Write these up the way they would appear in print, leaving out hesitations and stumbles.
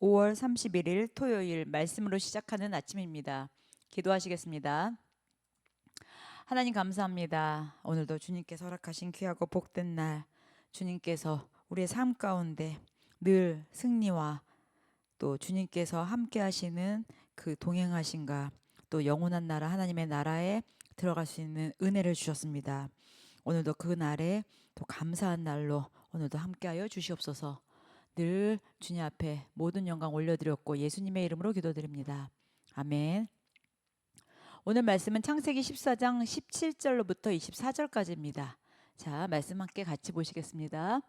5월 31일 토요일 말씀으로 시작하는 아침입니다. 기도하시겠습니다. 하나님 감사합니다. 오늘도 주님께서 허락하신 귀하고 복된 날, 주님께서 우리의 삶 가운데 늘 승리와 또 주님께서 함께 하시는 그 동행하신가, 또 영원한 나라 하나님의 나라에 들어갈 수 있는 은혜를 주셨습니다. 오늘도 그 날에 또 감사한 날로 오늘도 함께하여 주시옵소서. 늘 주님 앞에 모든 영광 올려드렸고 예수님의 이름으로 기도드립니다. 아멘. 오늘 말씀은 창세기 14장 17절로부터 24절까지입니다. 자, 말씀 함께 같이 보시겠습니다.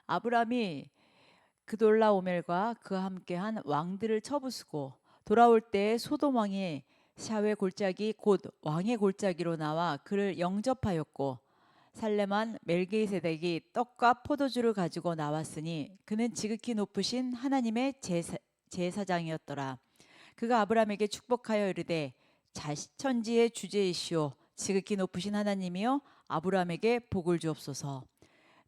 아브라함이 그돌라오멜과 그와 함께한 왕들을 쳐부수고 돌아올 때 소돔 왕이 샤웨 골짜기 곧 왕의 골짜기로 나와 그를 영접하였고 살레만 멜기세덱이 떡과 포도주를 가지고 나왔으니 그는 지극히 높으신 하나님의 제사장이었더라. 그가 아브라함에게 축복하여 이르되 천지의 주제이시오 지극히 높으신 하나님이여 아브라함에게 복을 주옵소서.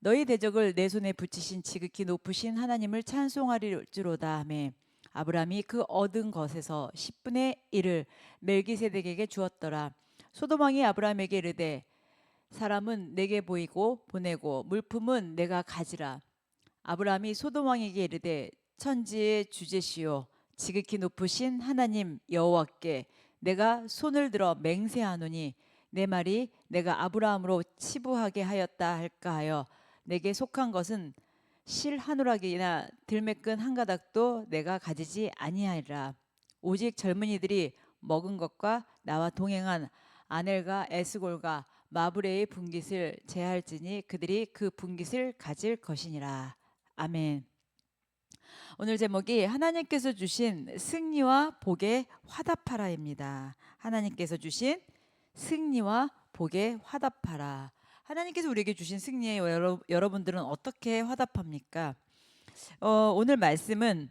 너희 대적을 내 손에 붙이신 지극히 높으신 하나님을 찬송하리로다 하매 아브라함이 그 얻은 것에서 10분의 1을 멜기세덱에게 주었더라. 소돔 왕이 아브라함에게 이르되 사람은 내게 보이고 보내고 물품은 내가 가지라. 아브라함이 소돔 왕에게 이르되 천지의 주제시오 지극히 높으신 하나님 여호와께 내가 손을 들어 맹세하노니 내 말이 내가 아브라함으로 치부하게 하였다 할까 하여 내게 속한 것은 실 한 오락이나 들매끈 한 가닥도 내가 가지지 아니하리라. 오직 젊은이들이 먹은 것과 나와 동행한 아넬과 에스골과 마브레의 분깃을 제할지니 그들이 그 분깃을 가질 것이니라. 아멘. 오늘 제목이 하나님께서 주신 승리와 복에 화답하라입니다. 하나님께서 주신 승리와 복에 화답하라. 하나님께서 우리에게 주신 승리에 여러분들은 어떻게 화답합니까? 오늘 말씀은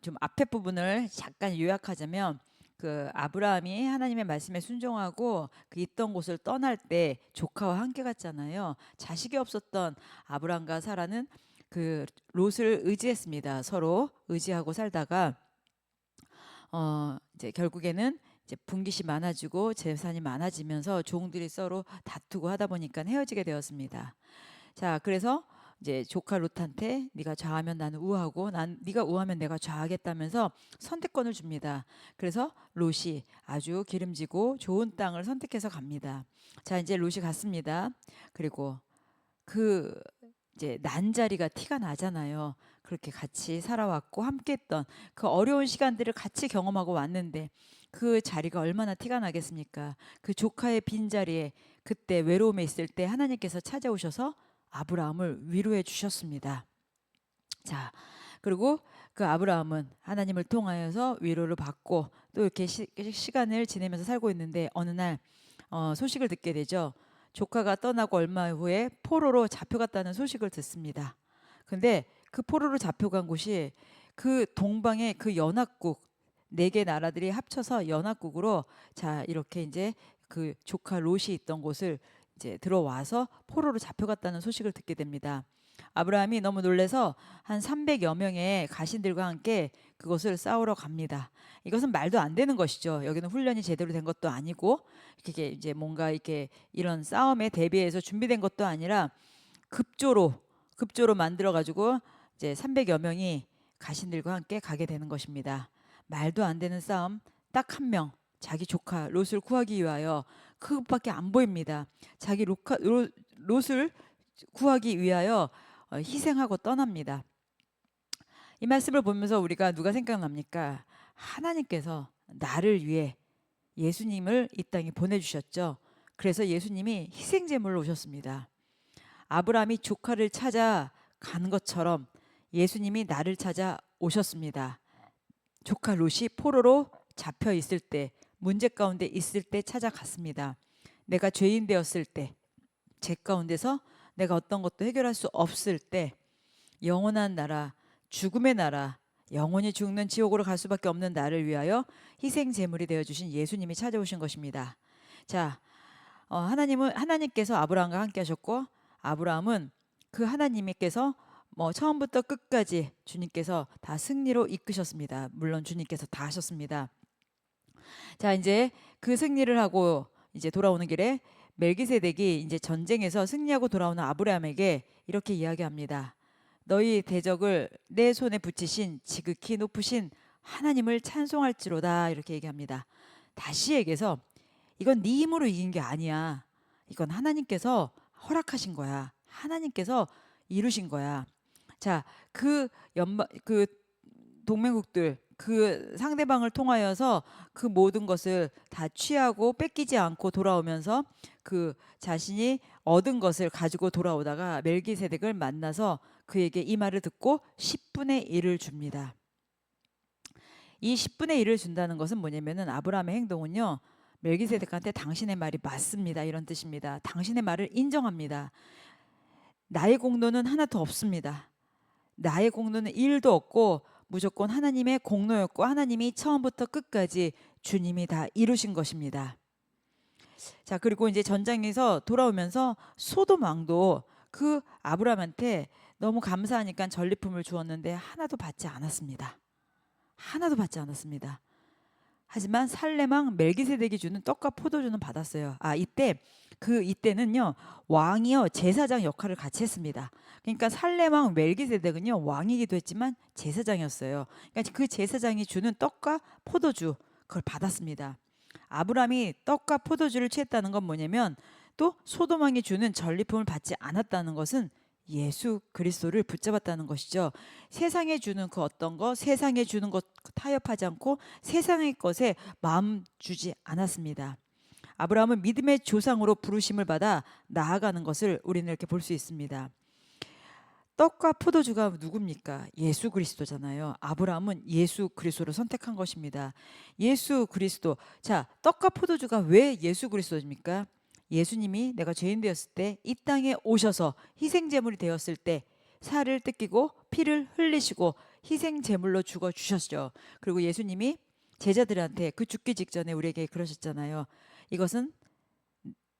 좀 앞에 부분을 잠깐 요약하자면 그 아브라함이 하나님의 말씀에 순종하고 그 있던 곳을 떠날 때 조카와 함께 갔잖아요. 자식이 없었던 아브라함과 사라는 그 롯을 의지했습니다. 서로 의지하고 살다가 이제 결국에는 이제 분깃이 많아지고 재산이 많아지면서 종들이 서로 다투고 하다 보니까 헤어지게 되었습니다. 자, 그래서 이제 조카 롯한테 네가 좌하면 나는 우하고 네가 우하면 내가 좌하겠다면서 선택권을 줍니다. 그래서 롯이 아주 기름지고 좋은 땅을 선택해서 갑니다. 자, 이제 롯이 갔습니다. 그리고 그 이제 난자리가 티가 나잖아요. 그렇게 같이 살아왔고 함께했던 그 어려운 시간들을 같이 경험하고 왔는데 그 자리가 얼마나 티가 나겠습니까? 그 조카의 빈자리에 그때 외로움에 있을 때 하나님께서 찾아오셔서 아브라함을 위로해 주셨습니다. 자, 그리고 그 아브라함은 하나님을 통하여서 위로를 받고 또 이렇게 시간을 지내면서 살고 있는데 어느 날 소식을 듣게 되죠. 조카가 떠나고 얼마 후에 포로로 잡혀갔다는 소식을 듣습니다. 근데 그 포로로 잡혀간 곳이 그 동방의 그 연합국 네 개 나라들이 합쳐서 연합국으로 자 이렇게 이제 그 조카 롯이 있던 곳을 이제 들어와서 포로로 잡혀갔다는 소식을 듣게 됩니다. 아브라함이 너무 놀래서 한 300여 명의 가신들과 함께 그것을 싸우러 갑니다. 이것은 말도 안 되는 것이죠. 여기는 훈련이 제대로 된 것도 아니고 이렇게 이제 뭔가 이렇게 이런 싸움에 대비해서 준비된 것도 아니라 급조로 만들어 가지고 이제 300여 명이 가신들과 함께 가게 되는 것입니다. 말도 안 되는 싸움 딱 한 명 자기 조카 롯을 구하기 위하여 그것밖에 안 보입니다. 자기 롯을 구하기 위하여 희생하고 떠납니다. 이 말씀을 보면서 우리가 누가 생각납니까? 하나님께서 나를 위해 예수님을 이 땅에 보내주셨죠. 그래서 예수님이 희생제물로 오셨습니다. 아브라함이 조카를 찾아 간 것처럼 예수님이 나를 찾아 오셨습니다. 조카 롯이 포로로 잡혀 있을 때, 문제 가운데 있을 때 찾아갔습니다. 내가 죄인 되었을 때, 제 가운데서 내가 어떤 것도 해결할 수 없을 때 영원한 나라, 죽음의 나라, 영원히 죽는 지옥으로 갈 수밖에 없는 나를 위하여 희생 제물이 되어 주신 예수님이 찾아오신 것입니다. 자, 하나님께서 아브라함과 함께 하셨고 아브라함은 그 하나님께서 뭐 처음부터 끝까지 주님께서 다 승리로 이끄셨습니다. 물론 주님께서 다 하셨습니다. 자, 이제 그 승리를 하고 이제 돌아오는 길에 멜기세덱이 이제 전쟁에서 승리하고 돌아오는 아브라함에게 이렇게 이야기합니다. 너희 대적을 내 손에 붙이신 지극히 높으신 하나님을 찬송할지로다, 이렇게 얘기합니다. 다시 얘기해서 이건 네 힘으로 이긴 게 아니야. 이건 하나님께서 허락하신 거야. 하나님께서 이루신 거야. 자, 그 동맹국들, 그 상대방을 통하여서 그 모든 것을 다 취하고 뺏기지 않고 돌아오면서 그 자신이 얻은 것을 가지고 돌아오다가 멜기세덱을 만나서 그에게 이 말을 듣고 10분의 1을 줍니다. 이 10분의 1을 준다는 것은 뭐냐면은 아브라함의 행동은요, 멜기세덱한테 당신의 말이 맞습니다, 이런 뜻입니다. 당신의 말을 인정합니다. 나의 공로는 하나도 없습니다. 나의 공로는 1도 없고 무조건 하나님의 공로였고 하나님이 처음부터 끝까지 주님이 다 이루신 것입니다. 자, 그리고 이제 전장에서 돌아오면서 소돔 왕도 그 아브라함한테 너무 감사하니까 전리품을 주었는데 하나도 받지 않았습니다. 하나도 받지 않았습니다. 하지만 살렘 왕 멜기세덱이 주는 떡과 포도주는 받았어요. 이때는요, 왕이요 제사장 역할을 같이 했습니다. 그러니까 살렘 왕 멜기세덱은요 왕이기도 했지만 제사장이었어요. 그러니까 그 제사장이 주는 떡과 포도주, 그걸 받았습니다. 아브라함이 떡과 포도주를 취했다는 건 뭐냐면, 또 소돔 왕이 주는 전리품을 받지 않았다는 것은 예수 그리스도를 붙잡았다는 것이죠. 세상에 주는 그 어떤 것, 세상에 주는 것 타협하지 않고 세상의 것에 마음 주지 않았습니다. 아브라함은 믿음의 조상으로 부르심을 받아 나아가는 것을 우리는 이렇게 볼 수 있습니다. 떡과 포도주가 누굽니까? 예수 그리스도잖아요. 아브라함은 예수 그리스도를 선택한 것입니다. 예수 그리스도. 자, 떡과 포도주가 왜 예수 그리스도입니까? 예수님이 내가 죄인 되었을 때 이 땅에 오셔서 희생 제물이 되었을 때 살을 뜯기고 피를 흘리시고 희생 제물로 죽어 주셨죠. 그리고 예수님이 제자들한테 그 죽기 직전에 우리에게 그러셨잖아요. 이것은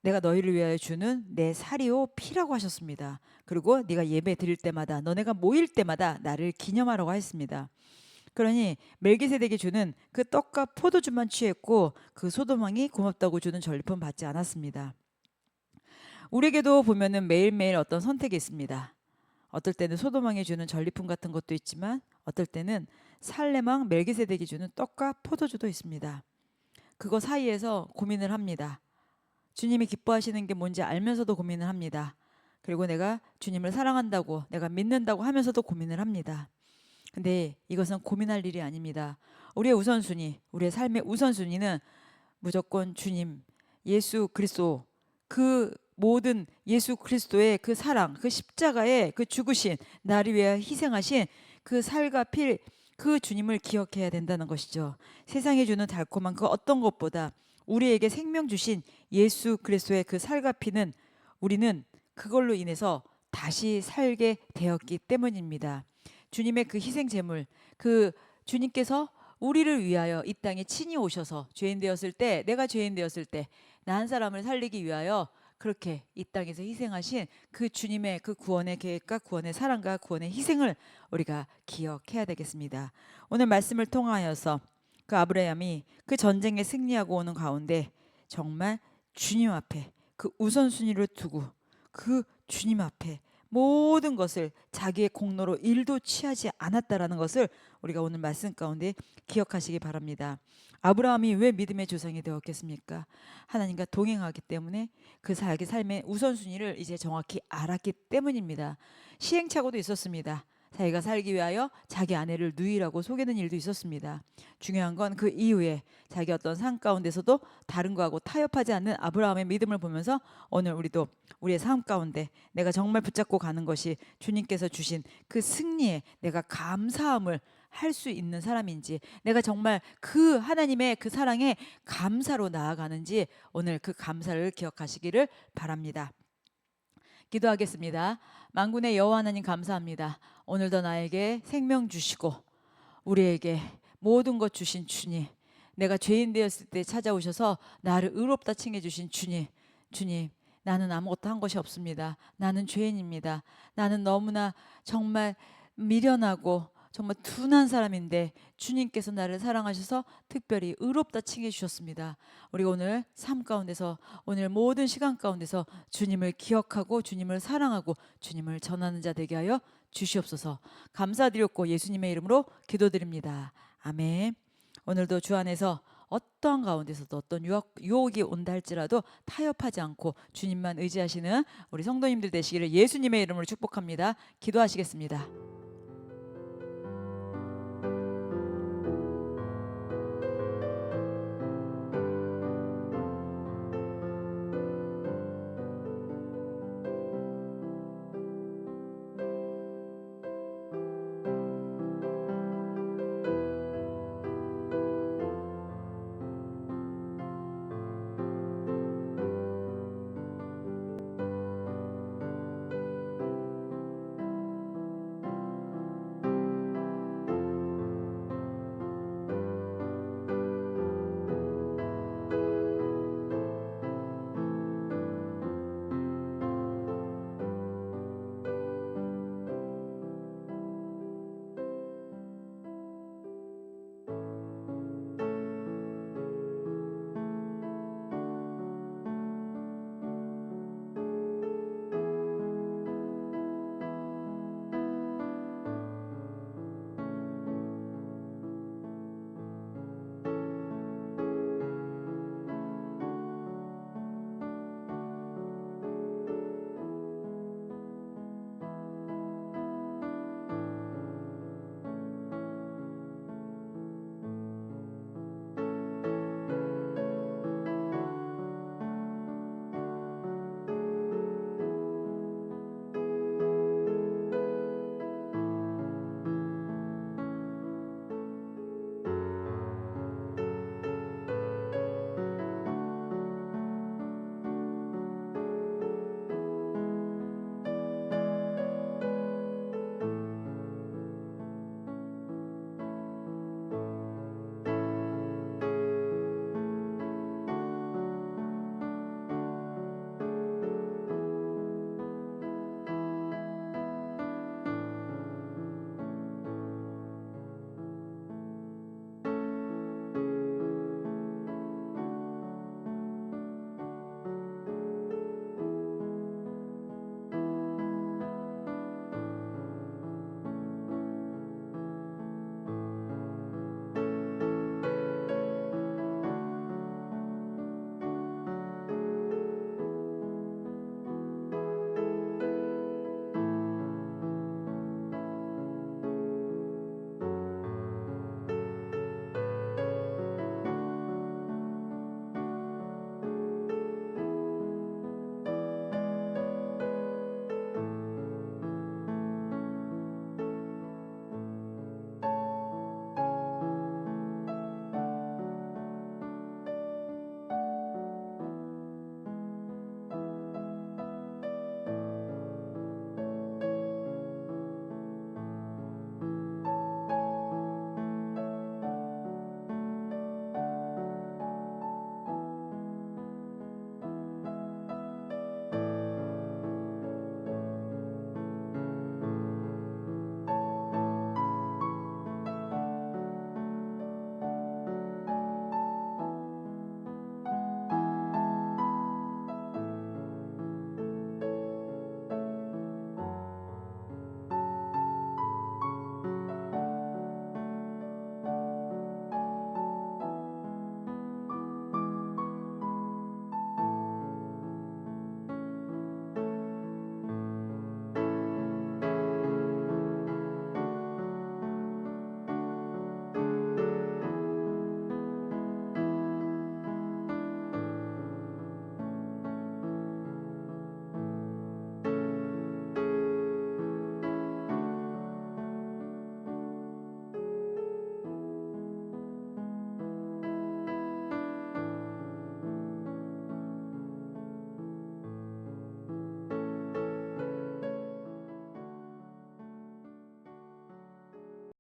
내가 너희를 위하여 주는 내 살이요 피라고 하셨습니다. 그리고 네가 예배 드릴 때마다, 너네가 모일 때마다 나를 기념하라고 했습니다. 그러니 멜기세덱이 주는 그 떡과 포도주만 취했고 그 소돔 왕이 고맙다고 주는 전리품 받지 않았습니다. 우리에게도 보면은 매일매일 어떤 선택이 있습니다. 어떨 때는 소돔 왕이 주는 전리품 같은 것도 있지만 어떨 때는 살렘 왕 멜기세덱이 주는 떡과 포도주도 있습니다. 그거 사이에서 고민을 합니다. 주님이 기뻐하시는 게 뭔지 알면서도 고민을 합니다. 그리고 내가 주님을 사랑한다고, 내가 믿는다고 하면서도 고민을 합니다. 근데 이것은 고민할 일이 아닙니다. 우리의 우선순위, 우리의 삶의 우선순위는 무조건 주님, 예수 그리스도, 그 모든 예수 그리스도의 그 사랑, 그 십자가의 그 죽으신, 나를 위해 희생하신 그 살과 피, 그 주님을 기억해야 된다는 것이죠. 세상에 주는 달콤한 그 어떤 것보다 우리에게 생명 주신 예수 그리스도의 그 살과 피는 우리는 그걸로 인해서 다시 살게 되었기 때문입니다. 주님의 그 희생 제물, 그 주님께서 우리를 위하여 이 땅에 친히 오셔서 죄인 되었을 때, 내가 죄인 되었을 때 나 한 사람을 살리기 위하여 그렇게 이 땅에서 희생하신 그 주님의 그 구원의 계획과 구원의 사랑과 구원의 희생을 우리가 기억해야 되겠습니다. 오늘 말씀을 통하여서 그 아브라함이 그 전쟁에 승리하고 오는 가운데 정말 주님 앞에 그 우선순위를 두고 그 주님 앞에 모든 것을 자기의 공로로 일도 취하지 않았다라는 것을 우리가 오늘 말씀 가운데 기억하시기 바랍니다. 아브라함이 왜 믿음의 조상이 되었겠습니까? 하나님과 동행하기 때문에 그 자기 삶의 우선순위를 이제 정확히 알았기 때문입니다. 시행착오도 있었습니다. 자기가 살기 위하여 자기 아내를 누이라고 속이는 일도 있었습니다. 중요한 건 그 이후에 자기 어떤 삶 가운데서도 다른 거하고 타협하지 않는 아브라함의 믿음을 보면서 오늘 우리도 우리의 삶 가운데 내가 정말 붙잡고 가는 것이 주님께서 주신 그 승리에 내가 감사함을 할 수 있는 사람인지, 내가 정말 그 하나님의 그 사랑에 감사로 나아가는지 오늘 그 감사를 기억하시기를 바랍니다. 기도하겠습니다. 만군의 여호와 하나님 감사합니다. 오늘도 나에게 생명 주시고 우리에게 모든 것 주신 주님, 내가 죄인 되었을 때 찾아오셔서 나를 의롭다 칭해 주신 주님, 주님, 나는 아무것도 한 것이 없습니다. 나는 죄인입니다. 나는 너무나 정말 미련하고 정말 둔한 사람인데 주님께서 나를 사랑하셔서 특별히 의롭다 칭해 주셨습니다. 우리 오늘 삶 가운데서 오늘 모든 시간 가운데서 주님을 기억하고 주님을 사랑하고 주님을 전하는 자 되게 하여 주시옵소서. 감사드렸고 예수님의 이름으로 기도드립니다. 아멘. 오늘도 주 안에서 어떠한 가운데서도 어떤 유혹이 온다 할지라도 타협하지 않고 주님만 의지하시는 우리 성도님들 되시기를 예수님의 이름으로 축복합니다. 기도하시겠습니다.